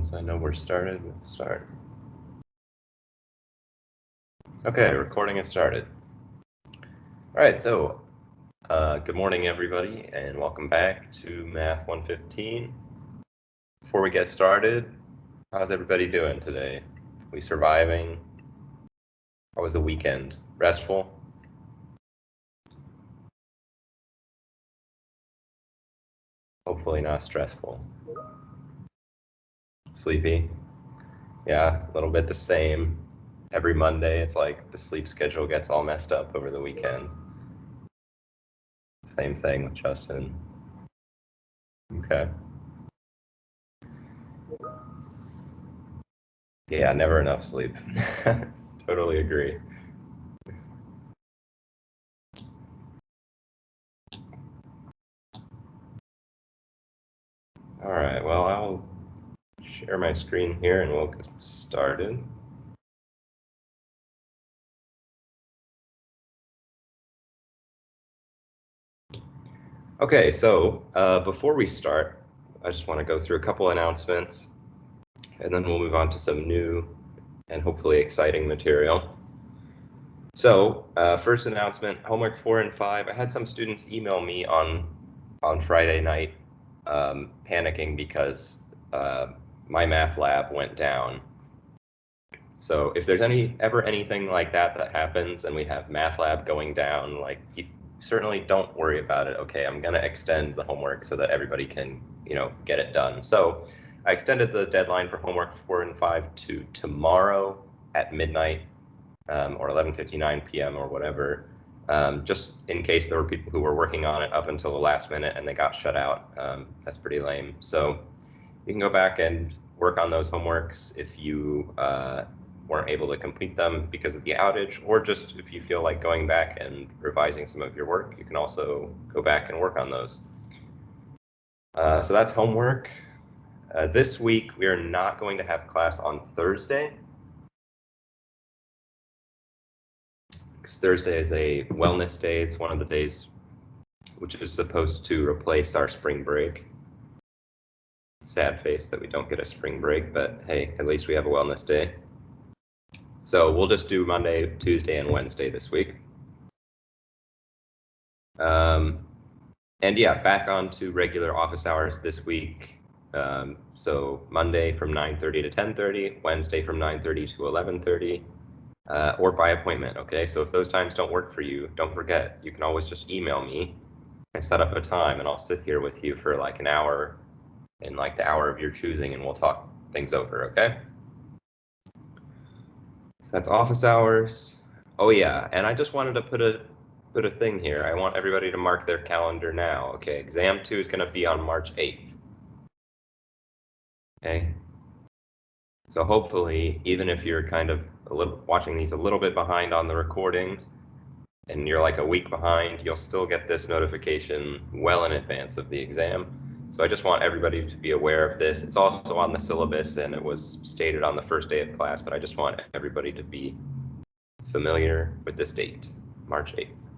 Once I know we're started, we'll start. Okay, recording has started. All right, so good morning, everybody, and welcome back to Math 115. Before we get started, how's everybody doing today? We surviving? How was the weekend? Restful? Hopefully not stressful. Sleepy? Yeah, a little bit the same. Every Monday, it's like the sleep schedule gets all messed up over the weekend. Same thing with Justin. Okay. Yeah, never enough sleep. Totally agree. All right, well, I'll share my screen here and we'll get started. Okay, so before we start, I just want to go through a couple announcements, and then we'll move on to some new and hopefully exciting material. So first announcement, homework 4 and 5. I had some students email me on Friday night panicking because my math lab went down. So if there's ever anything like that happens and we have math lab going down, like, you certainly don't worry about it. Okay, I'm gonna extend the homework so that everybody can, get it done. So I extended the deadline for homework 4 and 5 to tomorrow at midnight, or 11:59 p.m. or whatever, just in case there were people who were working on it up until the last minute and they got shut out. That's pretty lame. So you can go back and work on those homeworks if you weren't able to complete them because of the outage, or just if you feel like going back and revising some of your work, you can also go back and work on those. So that's homework. This week, we are not going to have class on Thursday, because Thursday is a wellness day. It's one of the days which is supposed to replace our spring break. Sad face that we don't get a spring break, but hey, at least we have a wellness day. So we'll just do Monday, Tuesday, and Wednesday this week. And yeah, back on to regular office hours this week. So Monday from 9:30 to 10:30, Wednesday from 9:30 to 11:30, or by appointment, okay? So if those times don't work for you, don't forget, you can always just email me and set up a time, and I'll sit here with you for like an hour, in like the hour of your choosing, and we'll talk things over, okay? So that's office hours. Oh yeah, and I just wanted to put a thing here. I want everybody to mark their calendar now. Okay, exam 2 is going to be on March 8th. Okay. So hopefully, even if you're kind of watching these a little bit behind on the recordings, and you're like a week behind, you'll still get this notification well in advance of the exam. So I just want everybody to be aware of this. It's also on the syllabus, and it was stated on the first day of class, but I just want everybody to be familiar with this date, March 8th.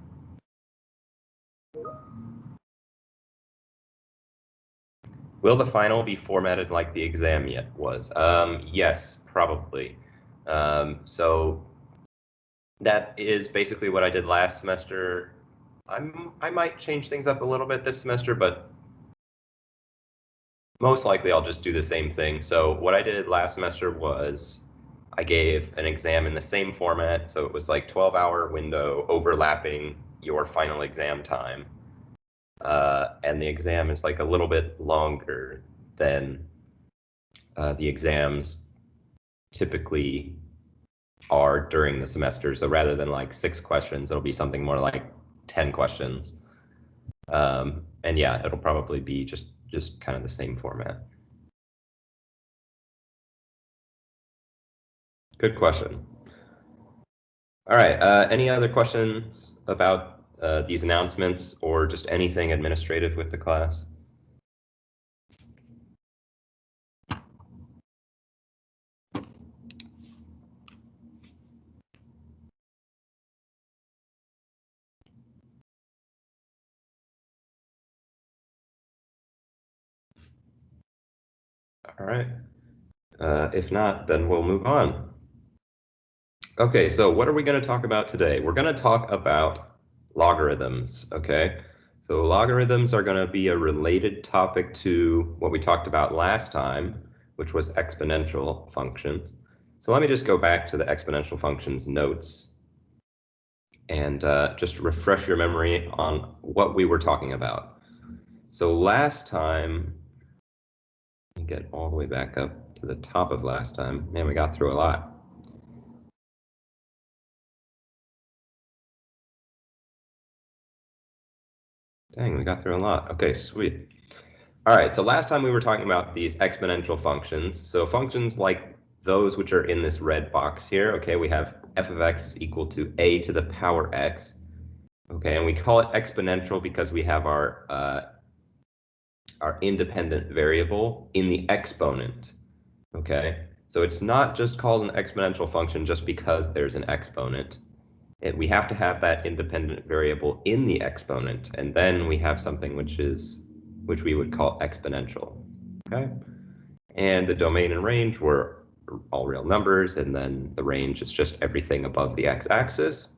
Will the final be formatted like the exam yet was? Yes, probably. So that is basically what I did last semester. I might change things up a little bit this semester, but most likely I'll just do the same thing. So what I did last semester was I gave an exam in the same format. So it was like 12-hour window overlapping your final exam time. And the exam is like a little bit longer than the exams typically are during the semester. So rather than like 6 questions, it'll be something more like 10 questions. And yeah, it'll probably be just kind of the same format. Good question. All right, any other questions about these announcements or just anything administrative with the class? All right. If not, then we'll move on. Okay, so what are we going to talk about today? We're going to talk about logarithms, okay? So logarithms are going to be a related topic to what we talked about last time, which was exponential functions. So let me just go back to the exponential functions notes and just refresh your memory on what we were talking about. So last time, let me get all the way back up to the top of last time. Man, we got through a lot. Dang, we got through a lot. Okay, sweet. All right, so last time we were talking about these exponential functions. So functions like those which are in this red box here, okay, we have f of x is equal to a to the power x. Okay, and we call it exponential because we have our independent variable in the exponent. Okay, so it's not just called an exponential function just because there's an exponent. We have to have that independent variable in the exponent, and then we have something which we would call exponential. Okay, and the domain and range were all real numbers, and then the range is just everything above the x-axis,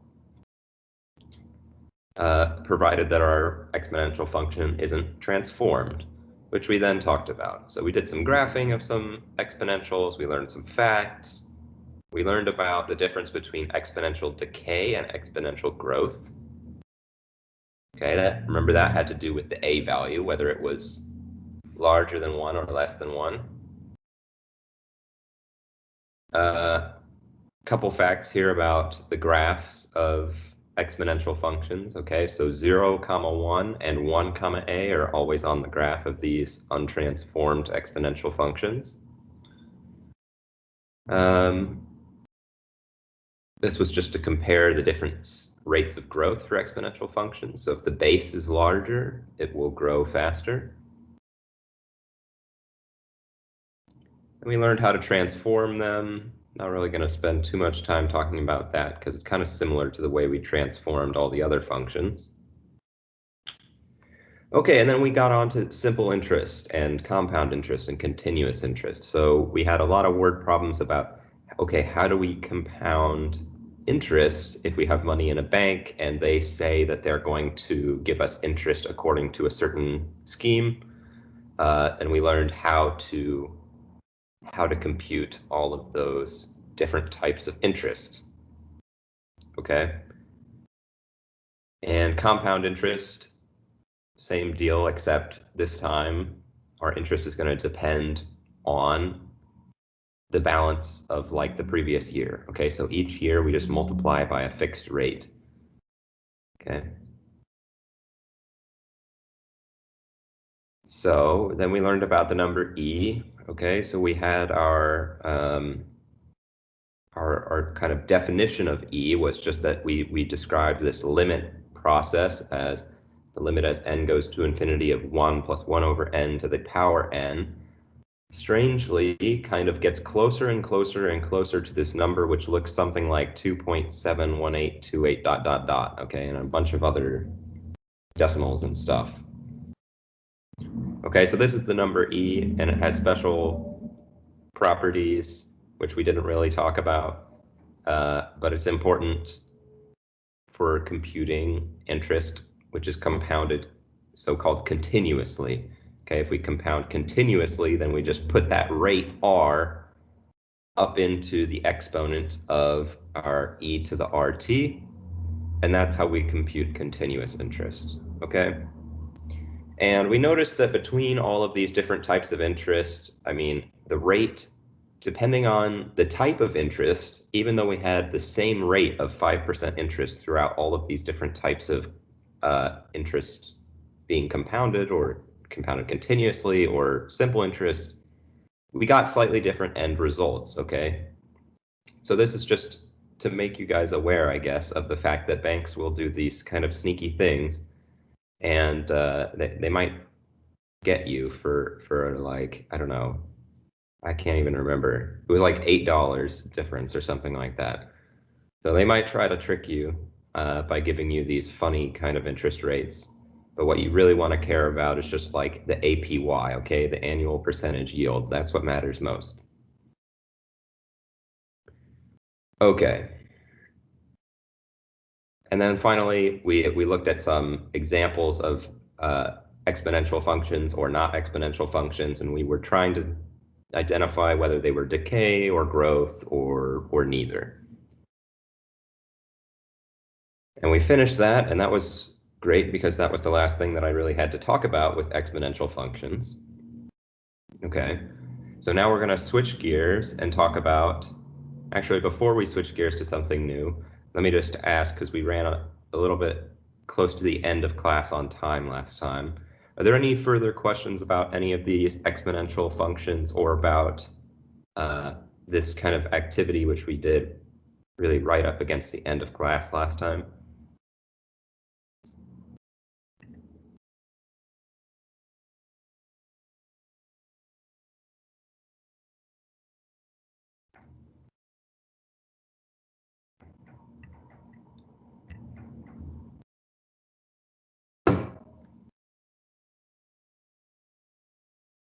provided that our exponential function isn't transformed, which we then talked about. So we did some graphing of some exponentials, we learned some facts, we learned about the difference between exponential decay and exponential growth. Okay, remember that had to do with the a value, whether it was larger than 1 or less than 1. Couple facts here about the graphs of exponential functions. Okay, so 0, 1 and 1, a are always on the graph of these untransformed exponential functions. This was just to compare the different rates of growth for exponential functions. So if the base is larger, it will grow faster. And we learned how to transform them. Not really going to spend too much time talking about that because it's kind of similar to the way we transformed all the other functions. Okay, and then we got on to simple interest and compound interest and continuous interest. So we had a lot of word problems about, okay, how do we compound interest if we have money in a bank and they say that they're going to give us interest according to a certain scheme? And we learned how to compute all of those different types of interest. Okay. And compound interest, same deal, except this time our interest is going to depend on the balance of like the previous year. Okay, so each year we just multiply by a fixed rate. Okay. So then we learned about the number e. Okay, so we had our kind of definition of e was just that we described this limit process as the limit as n goes to infinity of 1 plus 1 over n to the power n. Strangely, kind of gets closer and closer and closer to this number, which looks something like 2.71828 dot dot dot, okay, and a bunch of other decimals and stuff. Okay, so this is the number e, and it has special properties, which we didn't really talk about, but it's important for computing interest, which is compounded so-called continuously. Okay, if we compound continuously, then we just put that rate r up into the exponent of our e to the rt, and that's how we compute continuous interest, okay? And we noticed that between all of these different types of interest, I mean, the rate, depending on the type of interest, even though we had the same rate of 5% interest throughout all of these different types of interest being compounded or compounded continuously or simple interest, we got slightly different end results, okay? So this is just to make you guys aware, I guess, of the fact that banks will do these kind of sneaky things, and they might get you for like, I don't know, I can't even remember. It was like $8 difference or something like that. So they might try to trick you by giving you these funny kind of interest rates. But what you really want to care about is just like the APY, okay, the annual percentage yield. That's what matters most. Okay. And then finally, we looked at some examples of exponential functions or not exponential functions, and we were trying to identify whether they were decay or growth or neither. And we finished that, and that was great because that was the last thing that I really had to talk about with exponential functions. Okay, so now we're going to switch gears and talk about, actually, before we switch gears to something new, let me just ask, because we ran a little bit close to the end of class on time last time. Are there any further questions about any of these exponential functions or about this kind of activity which we did really right up against the end of class last time?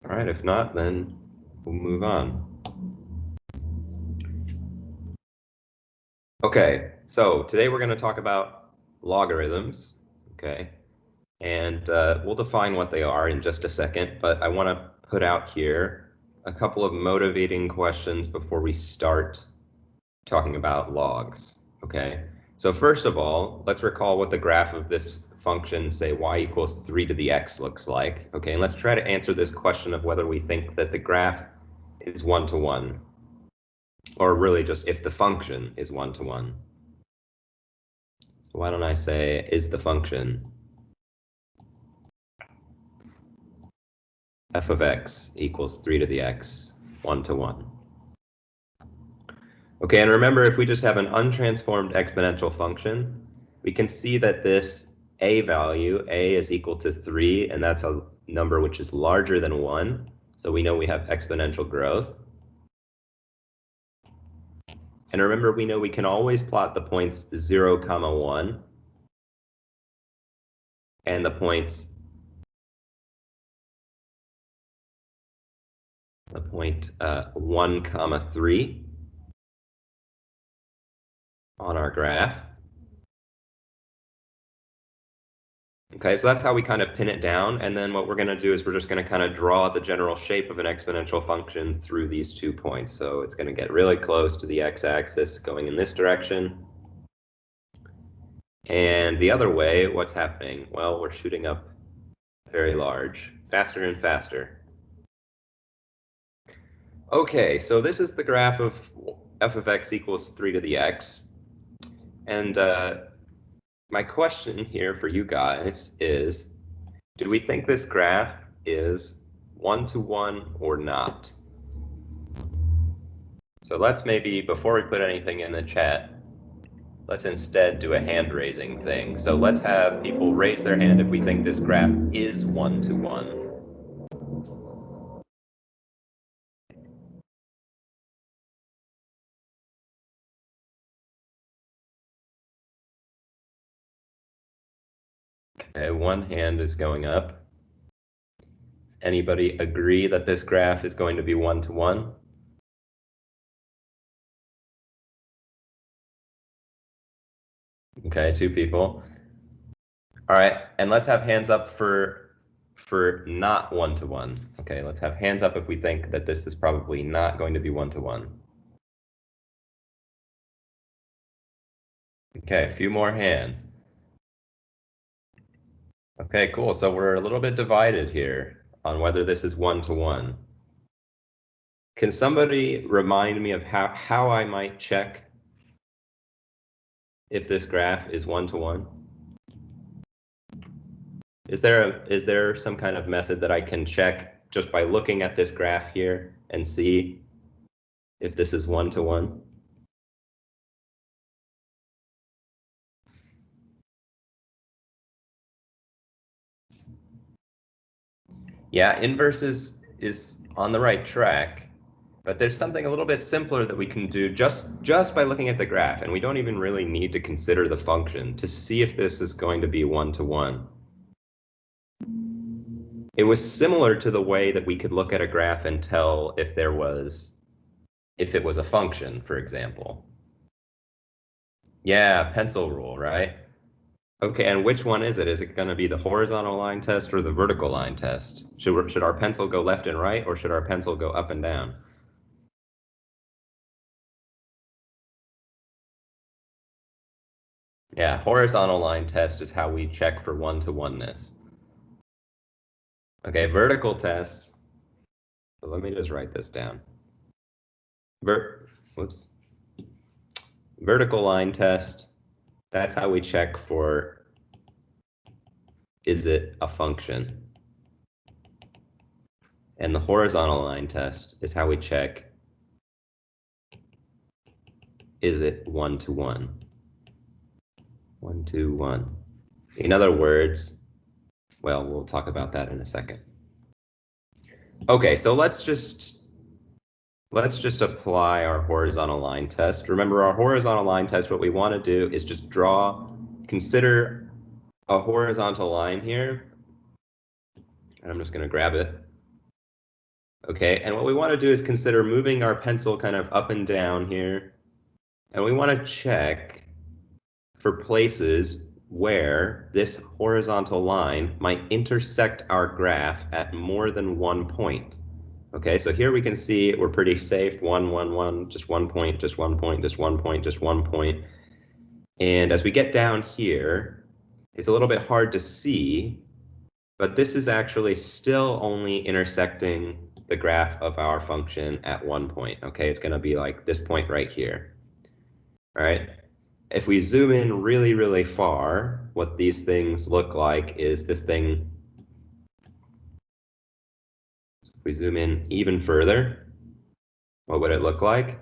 All right, if not, then we'll move on. Okay, so today we're going to talk about logarithms, okay? And we'll define what they are in just a second, but I want to put out here a couple of motivating questions before we start talking about logs, okay? So first of all, let's recall what the graph of this function, say y equals 3 to the x, looks like, okay? And let's try to answer this question of whether we think that the graph is one-to-one, or really just if the function is one-to-one. So why don't I say, is the function f of x equals 3 to the x, 1-to-1? Okay, and remember, if we just have an untransformed exponential function, we can see that this a value, a is equal to 3, and that's a number which is larger than 1. So we know we have exponential growth. And remember, we know we can always plot the points 0, 1, and the points the point 1, 3 on our graph. Okay, so that's how we kind of pin it down. And then what we're going to do is we're just going to kind of draw the general shape of an exponential function through these 2 points. So it's going to get really close to the x-axis going in this direction. And the other way, what's happening? Well, we're shooting up very large, faster and faster. Okay, so this is the graph of f of x equals 3 to the x. And my question here for you guys is, do we think this graph is 1-to-1 or not? So let's maybe, before we put anything in the chat, let's instead do a hand-raising thing. So let's have people raise their hand if we think this graph is 1-to-1. Okay, one hand is going up. Does anybody agree that this graph is going to be 1-to-1? Okay, 2 people. All right, and let's have hands up for not 1-to-1. Okay, let's have hands up if we think that this is probably not going to be 1-to-1. Okay, a few more hands. Okay, cool. So we're a little bit divided here on whether this is 1-to-1. Can somebody remind me of how I might check if this graph is 1-to-1? Is there some kind of method that I can check just by looking at this graph here and see if this is 1-to-1? Yeah, inverse is on the right track, but there's something a little bit simpler that we can do just by looking at the graph, and we don't even really need to consider the function to see if this is going to be 1-to-1. It was similar to the way that we could look at a graph and tell if it was a function, for example. Yeah, pencil rule, right? Okay, and which one is it? Is it going to be the horizontal line test or the vertical line test? Should our pencil go left and right, or should our pencil go up and down? Yeah, horizontal line test is how we check for one-to-oneness. Okay, vertical test. So let me just write this down. Whoops. Vertical line test. That's how we check for, is it a function? And the horizontal line test is how we check, is it one-to-one? One-to-one. In other words, well, we'll talk about that in a second. Okay, so let's just apply our horizontal line test. Remember, our horizontal line test, what we want to do is just consider a horizontal line here. And I'm just going to grab it. Okay, and what we want to do is consider moving our pencil kind of up and down here. And we want to check for places where this horizontal line might intersect our graph at more than one point. Okay, so here we can see we're pretty safe. 1, 1, 1, just 1 point, just 1 point, just 1 point, just 1 point. And as we get down here, it's a little bit hard to see, but this is actually still only intersecting the graph of our function at 1 point. Okay, it's going to be like this point right here. All right. If we zoom in really, really far, what these things look like is this thing. If we zoom in even further, what would it look like?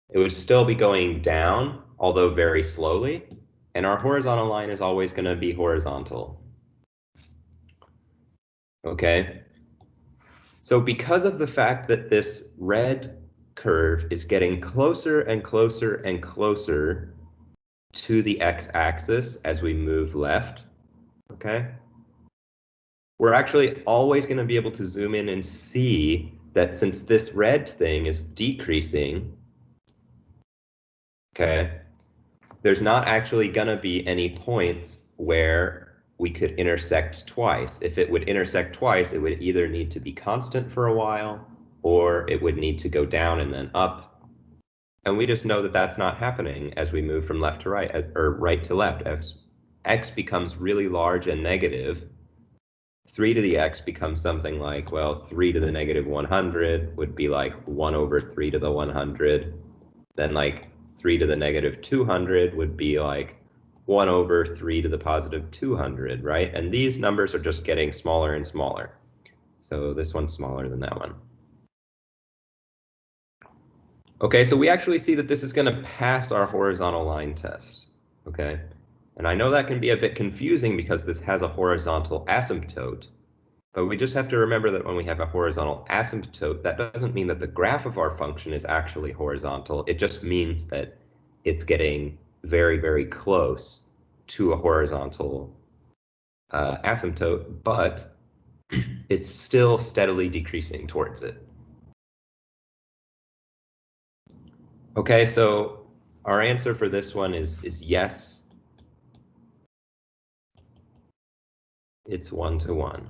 It would still be going down, although very slowly. And our horizontal line is always going to be horizontal. Okay. So because of the fact that this red curve is getting closer and closer and closer to the x-axis as we move left, okay, we're actually always going to be able to zoom in and see that since this red thing is decreasing, okay, there's not actually going to be any points where we could intersect twice. If it would intersect twice, it would either need to be constant for a while, or it would need to go down and then up. And we just know that that's not happening as we move from left to right, or right to left. As x becomes really large and negative, 3 to the x becomes something like, well, 3 to the negative 100 would be like 1 over 3 to the 100. Then like 3 to the negative 200 would be like 1 over 3 to the positive 200, right? And these numbers are just getting smaller and smaller. So this one's smaller than that one. Okay, so we actually see that this is going to pass our horizontal line test. Okay, and I know that can be a bit confusing because this has a horizontal asymptote. But we just have to remember that when we have a horizontal asymptote, that doesn't mean that the graph of our function is actually horizontal. It just means that it's getting very, very close to a horizontal asymptote, but it's still steadily decreasing towards it. Okay, so our answer for this one is yes. It's 1-to-1.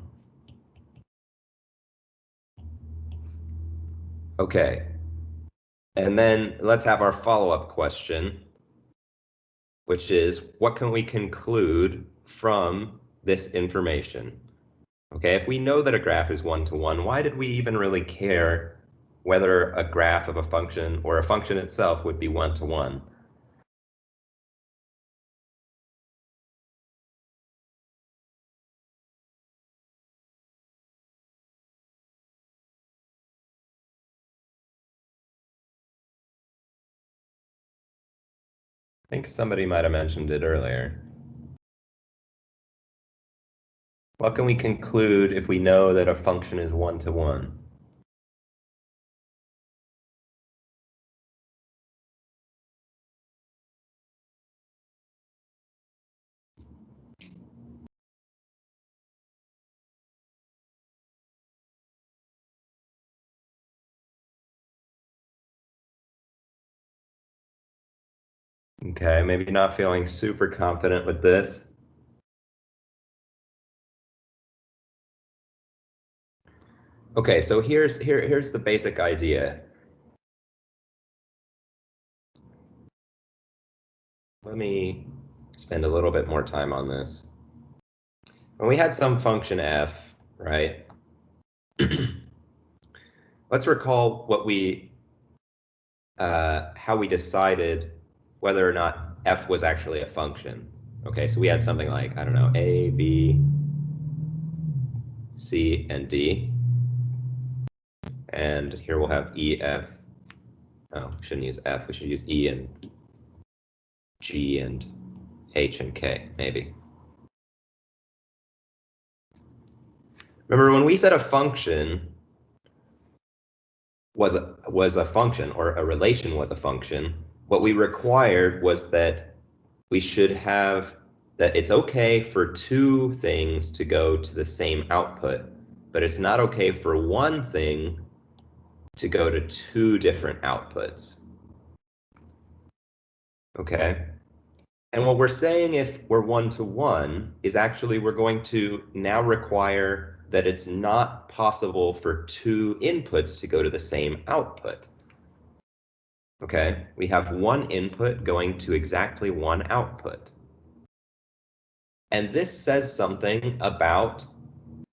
Okay, and then let's have our follow-up question, which is, what can we conclude from this information? Okay, if we know that a graph is 1-to-1, why did we even really care whether a graph of a function or a function itself would be 1-to-1? I think somebody might have mentioned it earlier. What can we conclude if we know that a function is 1-to-1? Okay, maybe not feeling super confident with this. Okay, so here's the basic idea. Let me spend a little bit more time on this. When we had some function f, right? Let's recall what how we decided whether or not f was actually a function. Okay, so we had something like, I don't know, a, b, c, and d. And here we'll have e, f. Oh, we shouldn't use f. We should use e and g and h and k, maybe. Remember, when we said a function was a function, or a relation was a function, what we required was that we should have that it's okay for two things to go to the same output, but it's not okay for one thing to go to two different outputs. Okay? And what we're saying if we're one-to-one is actually we're going to now require that it's not possible for two inputs to go to the same output. Okay, we have one input going to exactly one output. And this says something about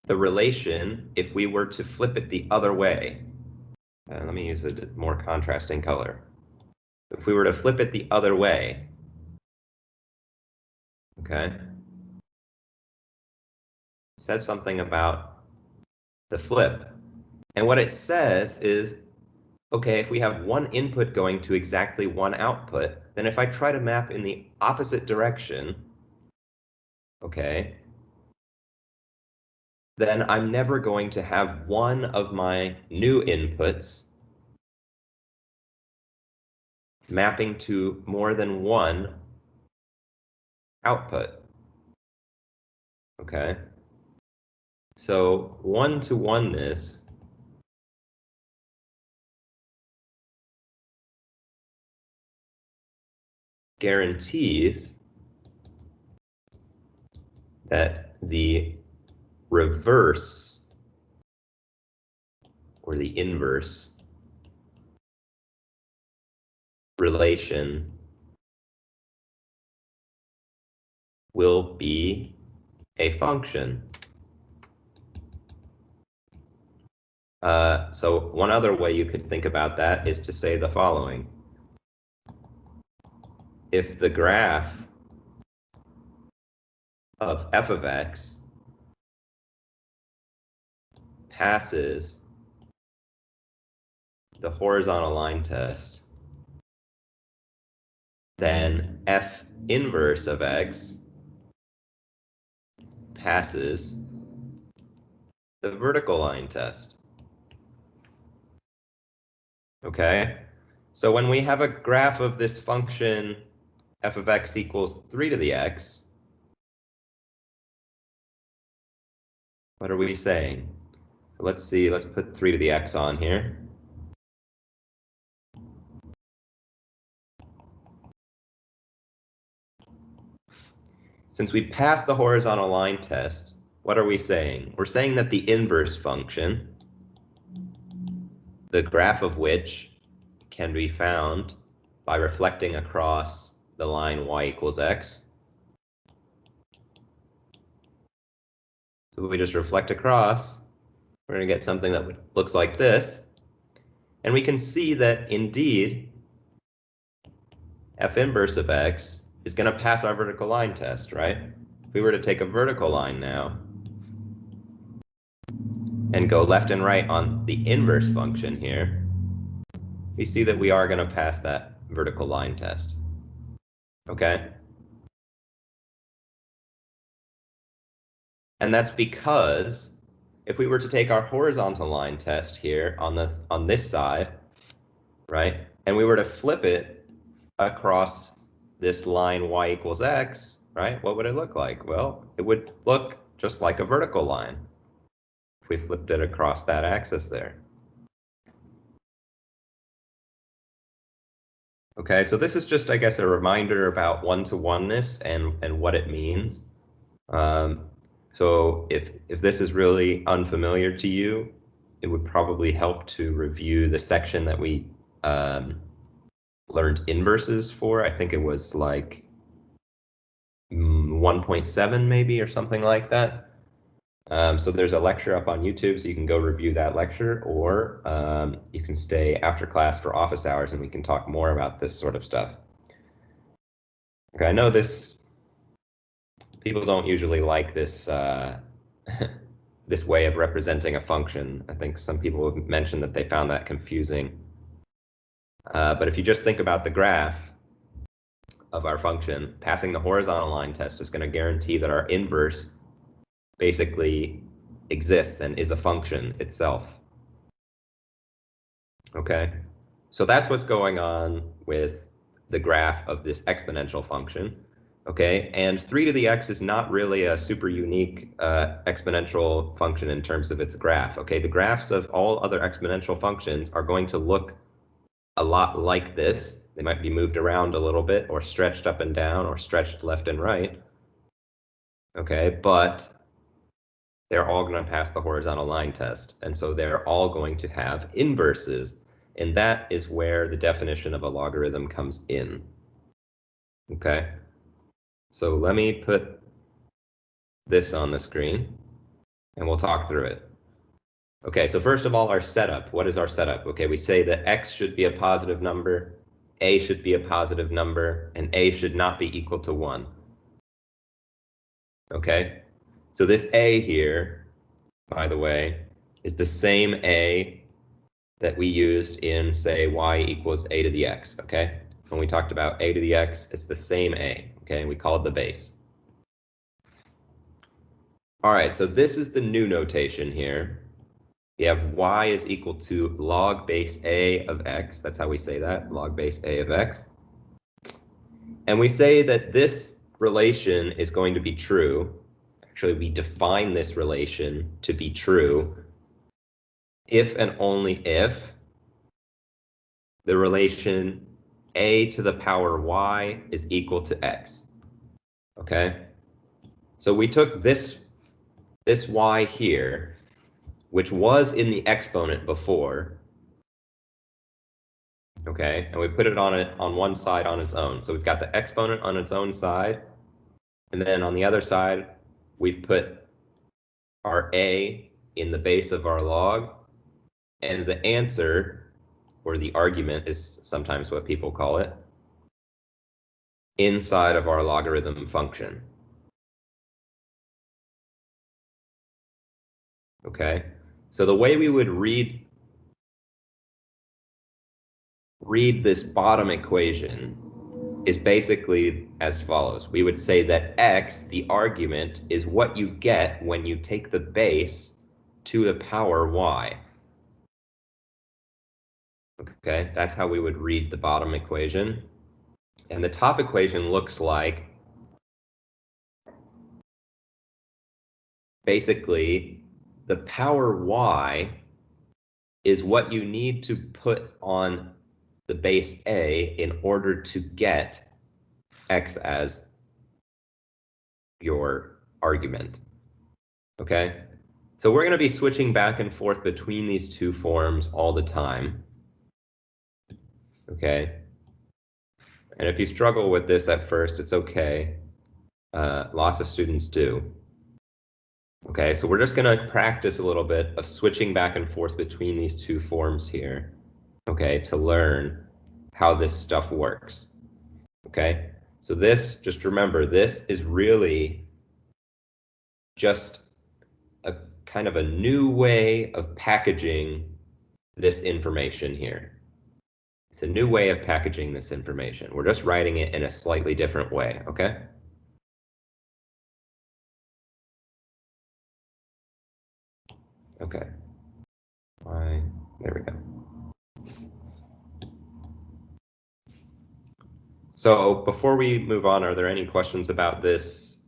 the relation if we were to flip it the other way. Let me use a more contrasting color. If we were to flip it the other way, okay, it says something about the flip. And what it says is, okay, if we have one input going to exactly one output, then if I try to map in the opposite direction, okay, then I'm never going to have one of my new inputs mapping to more than one output. Okay? So one-to-oneness guarantees that the reverse or the inverse relation will be a function. So one other way you could think about that is to say the following. If the graph of f of x passes the horizontal line test, then f inverse of x passes the vertical line test. Okay? So when we have a graph of this function f of x equals 3 to the x, what are we saying? So let's see, let's put 3 to the x on here. Since we passed the horizontal line test, what are we saying? We're saying that the inverse function, the graph of which can be found by reflecting across the line y equals x. So if we just reflect across, we're going to get something that looks like this. And we can see that indeed f inverse of x is going to pass our vertical line test, right? If we were to take a vertical line now and go left and right on the inverse function here, we see that we are going to pass that vertical line test. Okay? And that's because if we were to take our horizontal line test here on this side, right, and we were to flip it across this line y equals x, right, what would it look like? Well, it would look just like a vertical line if we flipped it across that axis there. Okay, so this is just, I guess, a reminder about one-to-oneness and what it means. So if this is really unfamiliar to you, it would probably help to review the section that we learned inverses for. I think it was like 1.7 maybe or something like that. So there's a lecture up on YouTube, so you can go review that lecture, or you can stay after class for office hours and we can talk more about this sort of stuff. Okay, I know people don't usually like this this way of representing a function. I think some people have mentioned that they found that confusing. But if you just think about the graph of our function, passing the horizontal line test is going to guarantee that our inverse basically exists and is a function itself. Okay, so that's what's going on with the graph of this exponential function. Okay, and 3 to the x is not really a super unique exponential function in terms of its graph. Okay, the graphs of all other exponential functions are going to look a lot like this. They might be moved around a little bit, or stretched up and down, or stretched left and right. Okay, but they're all going to pass the horizontal line test, and so they're all going to have inverses, and that is where the definition of a logarithm comes in. Okay, so let me put this on the screen, and we'll talk through it. Okay, so first of all, our setup. What is our setup? Okay, we say that x should be a positive number, a should be a positive number, and a should not be equal to 1. Okay, so this a here, by the way, is the same a that we used in, say, y equals a to the x, okay? When we talked about a to the x, it's the same a, okay? We call it the base. All right, so this is the new notation here. We have y is equal to log base a of x. That's how we say that, log base a of x. And we say that this relation is going to be true. Actually, we define this relation to be true if and only if the relation a to the power y is equal to x. Okay? So we took this y here, which was in the exponent before, okay, and we put it on one side on its own. So we've got the exponent on its own side, and then on the other side, we've put our a in the base of our log, and the answer, or the argument is sometimes what people call it, inside of our logarithm function. Okay, so the way we would read this bottom equation is basically as follows. We would say that x, the argument, is what you get when you take the base to the power y. Okay, that's how we would read the bottom equation. And the top equation looks like basically the power y is what you need to put on the base a in order to get x as your argument. Okay, so we're going to be switching back and forth between these two forms all the time. Okay, and if you struggle with this at first, it's okay. Lots of students do. Okay, so we're just going to practice a little bit of switching back and forth between these two forms here, okay, to learn how this stuff works. Okay, so this, just remember, this is really just a kind of a new way of packaging this information here. It's a new way of packaging this information. We're just writing it in a slightly different way, okay? Okay. There we go. So before we move on, are there any questions about this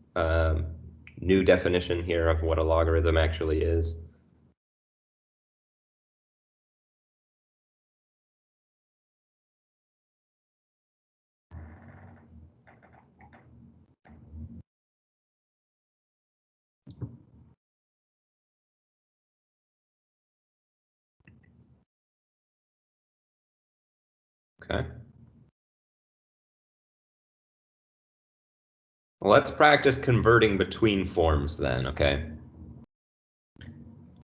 new definition here of what a logarithm actually is? Okay. Well, let's practice converting between forms then, okay?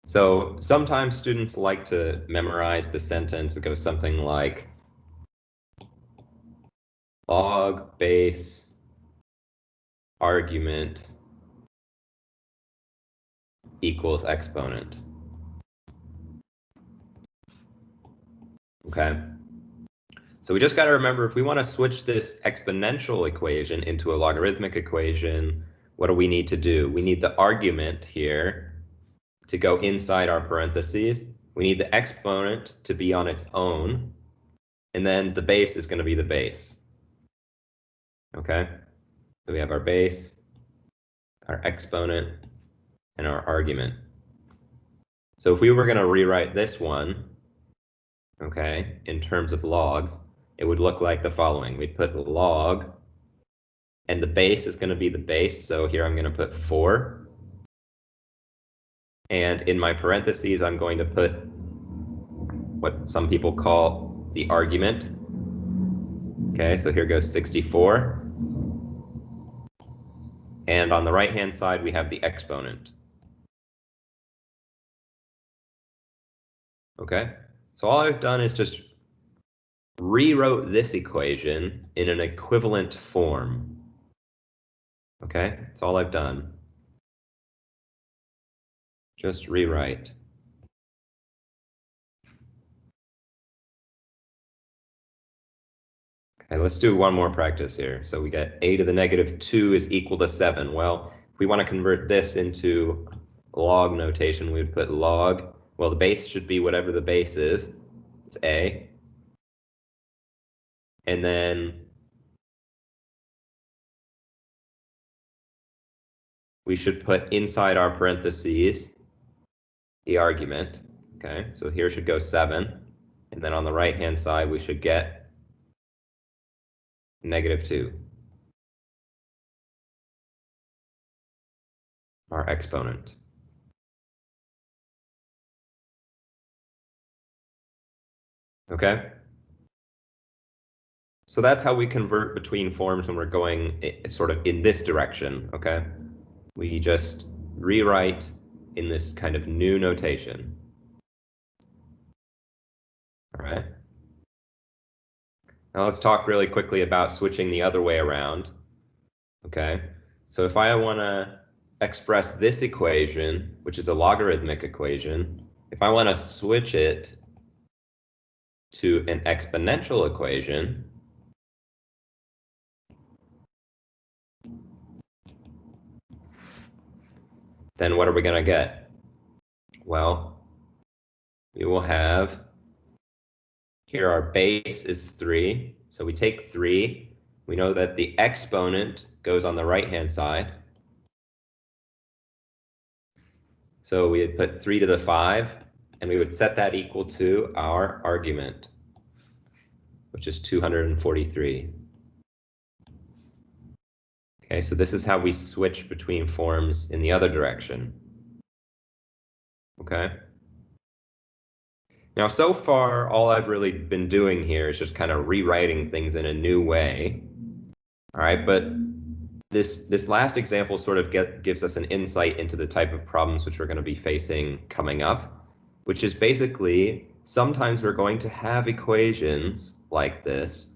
So sometimes students like to memorize the sentence. It goes something like log base argument equals exponent. Okay? So we just got to remember, if we want to switch this exponential equation into a logarithmic equation, what do we need to do? We need the argument here to go inside our parentheses. We need the exponent to be on its own. And then the base is going to be the base. Okay? So we have our base, our exponent, and our argument. So if we were going to rewrite this one, okay, in terms of logs, it would look like the following. We'd put log, and the base is going to be the base. So here I'm going to put 4. And in my parentheses, I'm going to put what some people call the argument. Okay, so here goes 64. And on the right-hand side, we have the exponent. Okay, so all I've done is just rewrote this equation in an equivalent form. Okay, that's all I've done. Just rewrite. Okay, let's do one more practice here. So we get a to the negative 2 is equal to 7. Well, if we want to convert this into log notation, we would put log. Well, the base should be whatever the base is. It's a. And then we should put inside our parentheses the argument. Okay, so here should go 7. And then on the right-hand side, we should get negative 2, our exponent. Okay? So that's how we convert between forms when we're going sort of in this direction, okay? We just rewrite in this kind of new notation. All right? Now let's talk really quickly about switching the other way around, okay? So if I want to express this equation, which is a logarithmic equation, if I want to switch it to an exponential equation, then what are we going to get? Well, we will have, here our base is 3. So we take 3. We know that the exponent goes on the right-hand side. So we would put 3 to the 5, and we would set that equal to our argument, which is 243. Okay, so this is how we switch between forms in the other direction. Okay? Now, so far, all I've really been doing here is just kind of rewriting things in a new way. All right, but this last example sort of gives us an insight into the type of problems which we're going to be facing coming up, which is basically sometimes we're going to have equations like this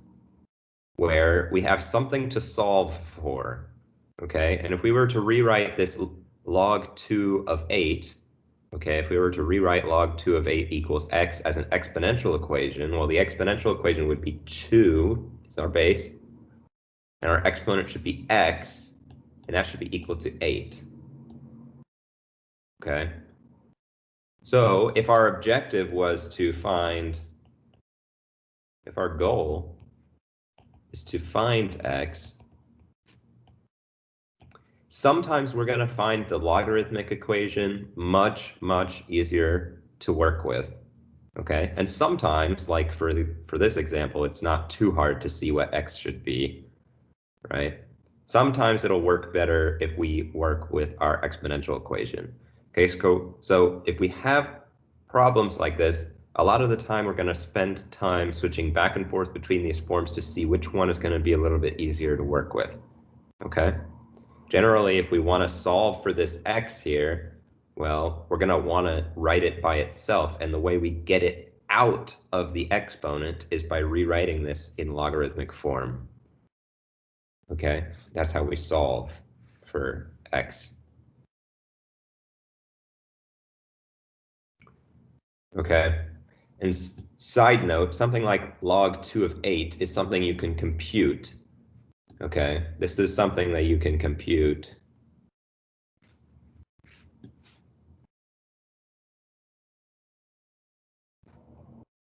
where we have something to solve for, okay? And if we were to rewrite this log 2 of 8, okay, if we were to rewrite log 2 of 8 equals x as an exponential equation, well, the exponential equation would be 2 is our base, and our exponent should be x, and that should be equal to 8. Okay? So if our objective was to find, if our goal is to find x, sometimes we're going to find the logarithmic equation much, much easier to work with. Okay? And sometimes, like for this example, it's not too hard to see what x should be, right? Sometimes it'll work better if we work with our exponential equation. Okay, so if we have problems like this, a lot of the time we're going to spend time switching back and forth between these forms to see which one is going to be a little bit easier to work with. Okay? Generally, if we want to solve for this x here, well, we're going to want to write it by itself, and the way we get it out of the exponent is by rewriting this in logarithmic form. Okay? That's how we solve for x. Okay? And side note, something like log 2 of 8 is something you can compute. Okay? This is something that you can compute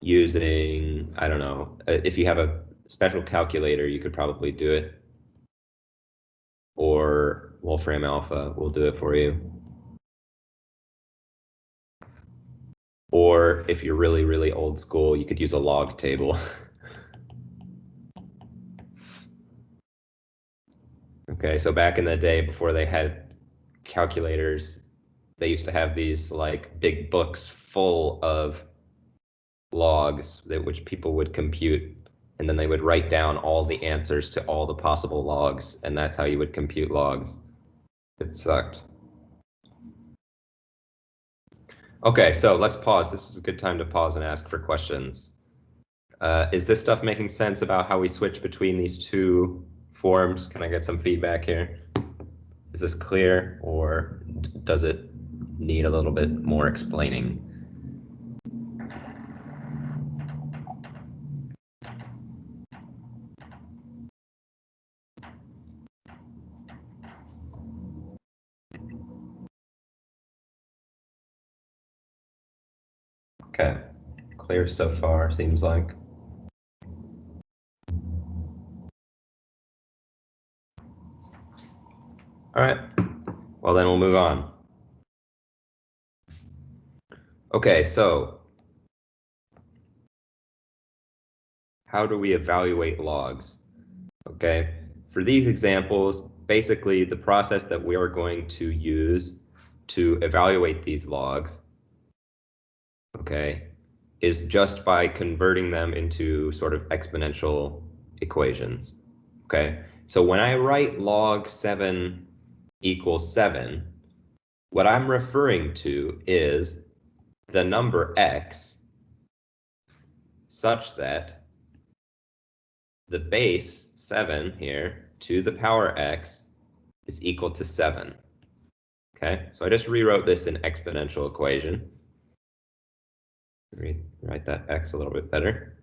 using, I don't know, if you have a special calculator, you could probably do it. Or Wolfram Alpha will do it for you. Or if you're really, really old school, you could use a log table. Okay, so back in the day before they had calculators, they used to have these like big books full of logs which people would compute, and then they would write down all the answers to all the possible logs, and that's how you would compute logs. It sucked. Okay, so let's pause. This is a good time to pause and ask for questions. Is this stuff making sense about how we switch between these two forms? Can I get some feedback here? Is this clear, or does it need a little bit more explaining? Okay, clear so far, seems like. All right, well then we'll move on. Okay, so how do we evaluate logs? Okay, for these examples, basically the process that we are going to use to evaluate these logs, okay, is just by converting them into sort of exponential equations. Okay, so when I write log 7 equals 7, what I'm referring to is the number x such that the base 7 here to the power x is equal to 7. Okay, so I just rewrote this in exponential equation. Write that x a little bit better.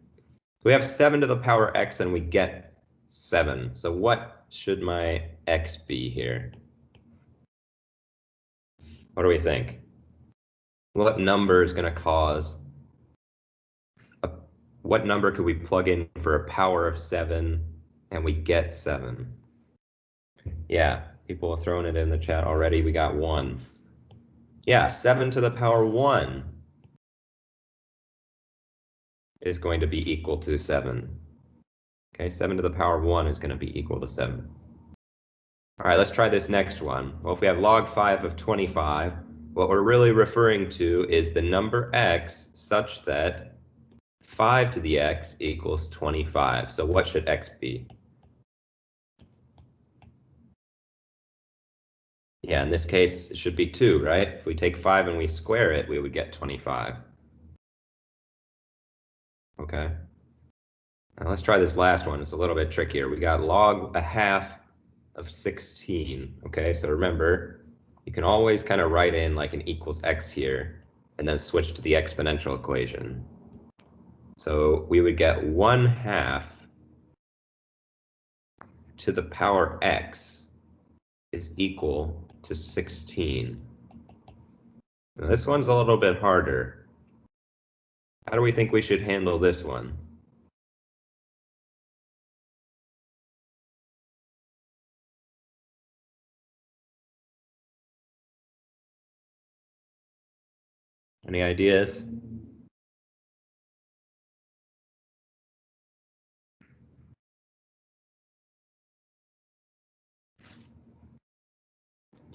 We have 7 to the power x and we get 7. So what should my x be here? What do we think? What number is going to cause what number could we plug in for a power of 7 and we get 7? Yeah, people are throwing it in the chat already. We got 1. Yeah, 7 to the power 1 is going to be equal to 7. Okay, 7 to the power 1 is going to be equal to 7. All right, let's try this next one. Well, if we have log 5 of 25, what we're really referring to is the number x such that 5 to the x equals 25. So what should x be? Yeah, in this case, it should be 2, right? If we take 5 and we square it, we would get 25. Okay. Now let's try this last one. It's a little bit trickier. We got log 1/2 of 16. Okay, so remember, you can always kind of write in like an equals x here and then switch to the exponential equation. So we would get 1/2 to the power x is equal to 16. Now this one's a little bit harder. How do we think we should handle this one? Any ideas?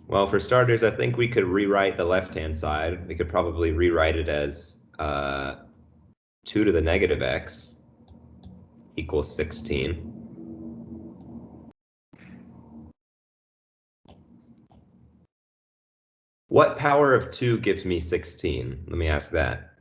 Well, for starters, I think we could rewrite the left-hand side. We could probably rewrite it as 2 to the negative x equals 16. What power of 2 gives me 16? Let me ask that.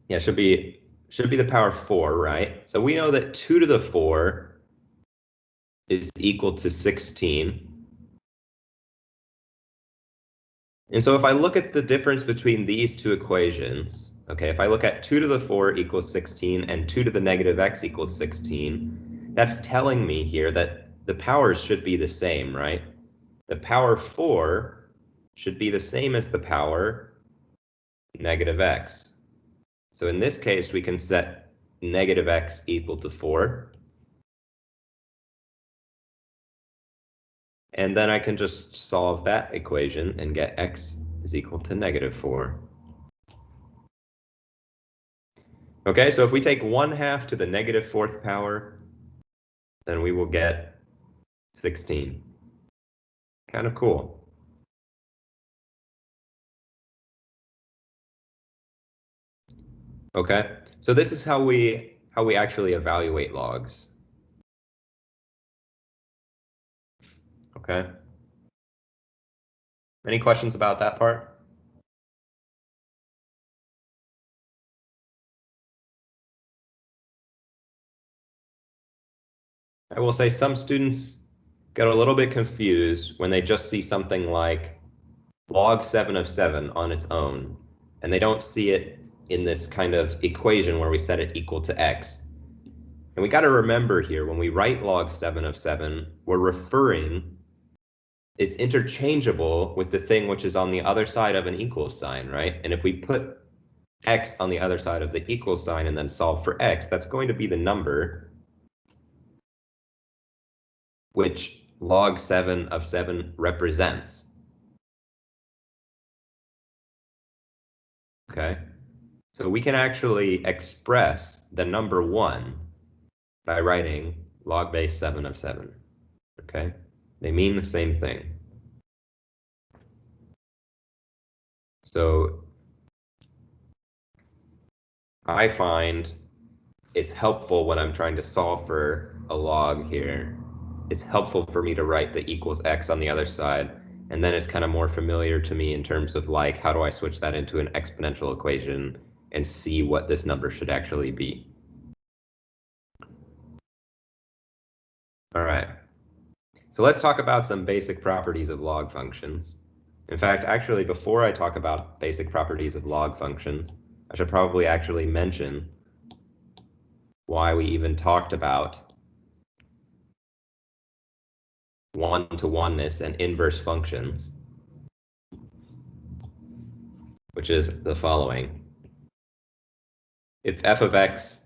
Yeah, should be the power 4, right? So we know that 2 to the 4 is equal to 16. And so if I look at the difference between these two equations, okay, if I look at 2 to the 4 equals 16 and 2 to the negative x equals 16, that's telling me here that the powers should be the same, right? The power 4 should be the same as the power negative x. So in this case, we can set negative x equal to 4. And then I can just solve that equation and get x is equal to negative 4. Okay, so if we take 1/2 to the negative 4th power, then we will get 16. Kind of cool. Okay, so this is how we actually evaluate logs. Okay. Any questions about that part? I will say some students get a little bit confused when they just see something like log 7 of 7 on its own, and they don't see it in this kind of equation where we set it equal to x. And we got to remember here, when we write log 7 of 7, we're referring, it's interchangeable with the thing which is on the other side of an equal sign, right? And if we put x on the other side of the equal sign and then solve for x, that's going to be the number which log 7 of 7 represents. Okay, so we can actually express the number 1 by writing log base 7 of 7. Okay, they mean the same thing. So I find it's helpful when I'm trying to solve for a log here. It's helpful for me to write the equals x on the other side, and then it's kind of more familiar to me in terms of like, how do I switch that into an exponential equation and see what this number should actually be. All right, so let's talk about some basic properties of log functions. In fact, actually, before I talk about basic properties of log functions, I should probably actually mention why we even talked about one-to-oneness and inverse functions, which is the following. If f of x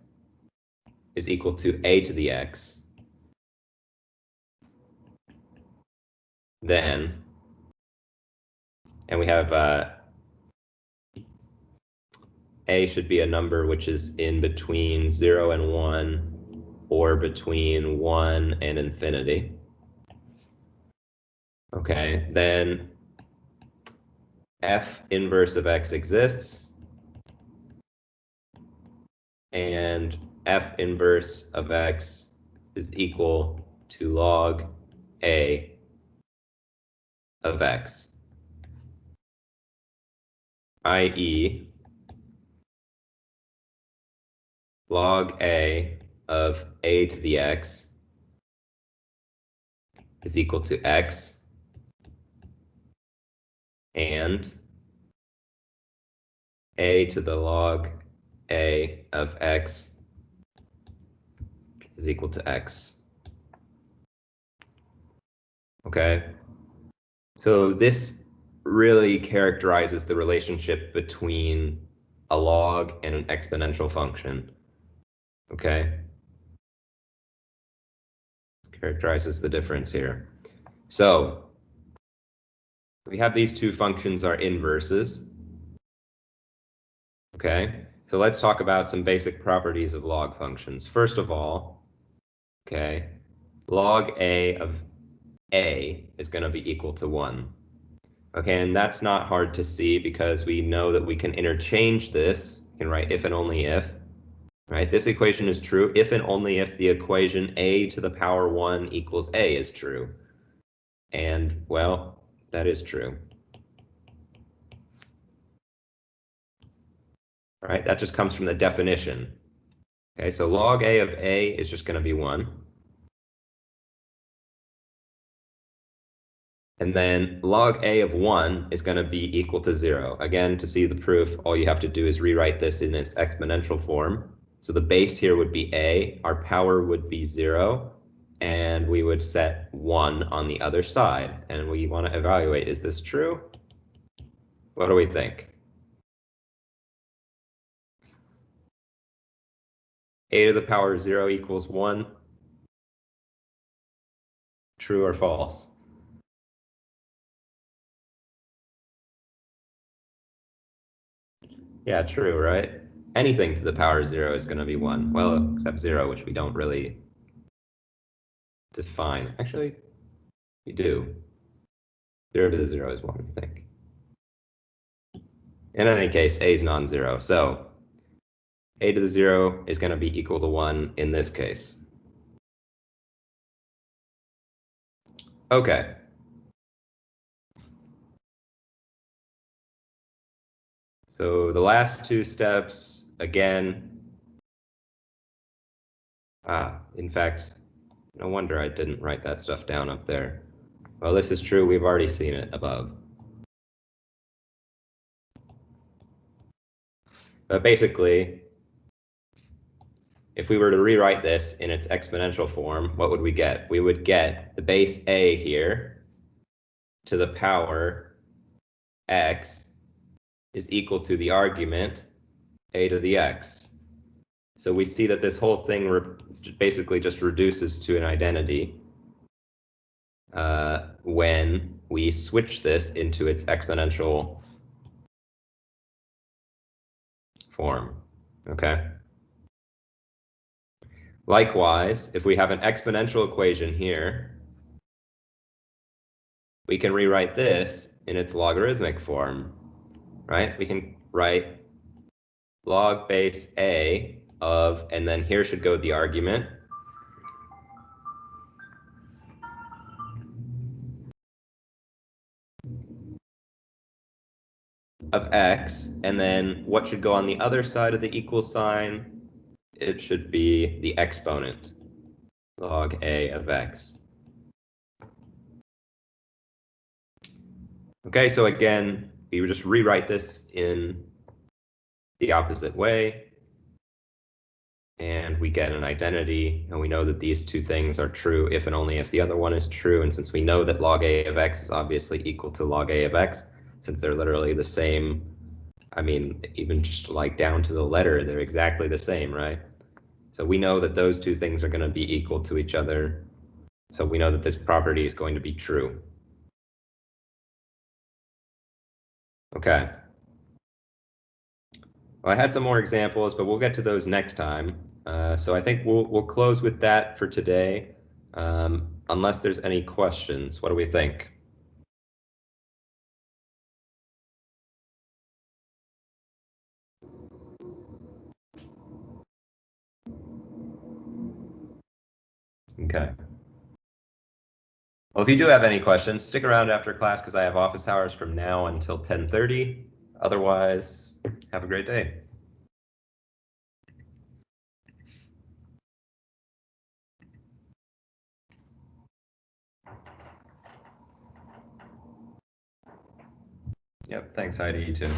is equal to a to the x, then, and we have a should be a number which is in between 0 and 1, or between 1 and infinity. Okay, then f inverse of x exists, and f inverse of x is equal to log a of x, i.e. log a of a to the x is equal to x, and a to the log a of x is equal to x. Okay, so this really characterizes the relationship between a log and an exponential function. Okay, characterizes the difference here. So we have these two functions are inverses. Okay, so let's talk about some basic properties of log functions. First of all, okay, log a of a is going to be equal to 1. Okay, and that's not hard to see because we know that we can interchange this. We can write if and only if. Right? This equation is true if and only if the equation a to the power 1 equals a is true. And, well, that is true. Right? That just comes from the definition. Okay, so log a of a is just going to be 1. And then log a of 1 is going to be equal to 0. Again, to see the proof, all you have to do is rewrite this in its exponential form. So the base here would be a, our power would be 0, and we would set 1 on the other side. And we want to evaluate, is this true? What do we think? A to the power 0 equals 1. True or false? Yeah, true, right? Anything to the power 0 is going to be 1. Well, except 0, which we don't really define. Actually, we do. 0 to the 0 is 1, I think. In any case, a is non-zero. So a to the 0 is going to be equal to 1 in this case. Okay. So the last two steps, again, in fact, no wonder I didn't write that stuff down up there. Well, this is true. We've already seen it above. But basically, if we were to rewrite this in its exponential form, what would we get? We would get the base a here to the power x is equal to the argument a to the x. So we see that this whole thing basically just reduces to an identity when we switch this into its exponential form. Okay. Likewise, if we have an exponential equation here, we can rewrite this in its logarithmic form, right? We can write log base a of, and then here should go the argument, of x, and then what should go on the other side of the equal sign? It should be the exponent, log a of x. Okay, so again, we would just rewrite this in the opposite way, and we get an identity, and we know that these two things are true if and only if the other one is true. And since we know that log a of x is obviously equal to log a of x, since they're literally the same, I mean, even just like down to the letter, they're exactly the same, right? So we know that those two things are going to be equal to each other. So we know that this property is going to be true. Okay. Well, I had some more examples, but we'll get to those next time. So I think we'll close with that for today, unless there's any questions. What do we think? Okay. Well, if you do have any questions, stick around after class because I have office hours from now until 10:30. Otherwise, have a great day. Yep, thanks, Heidi, you too.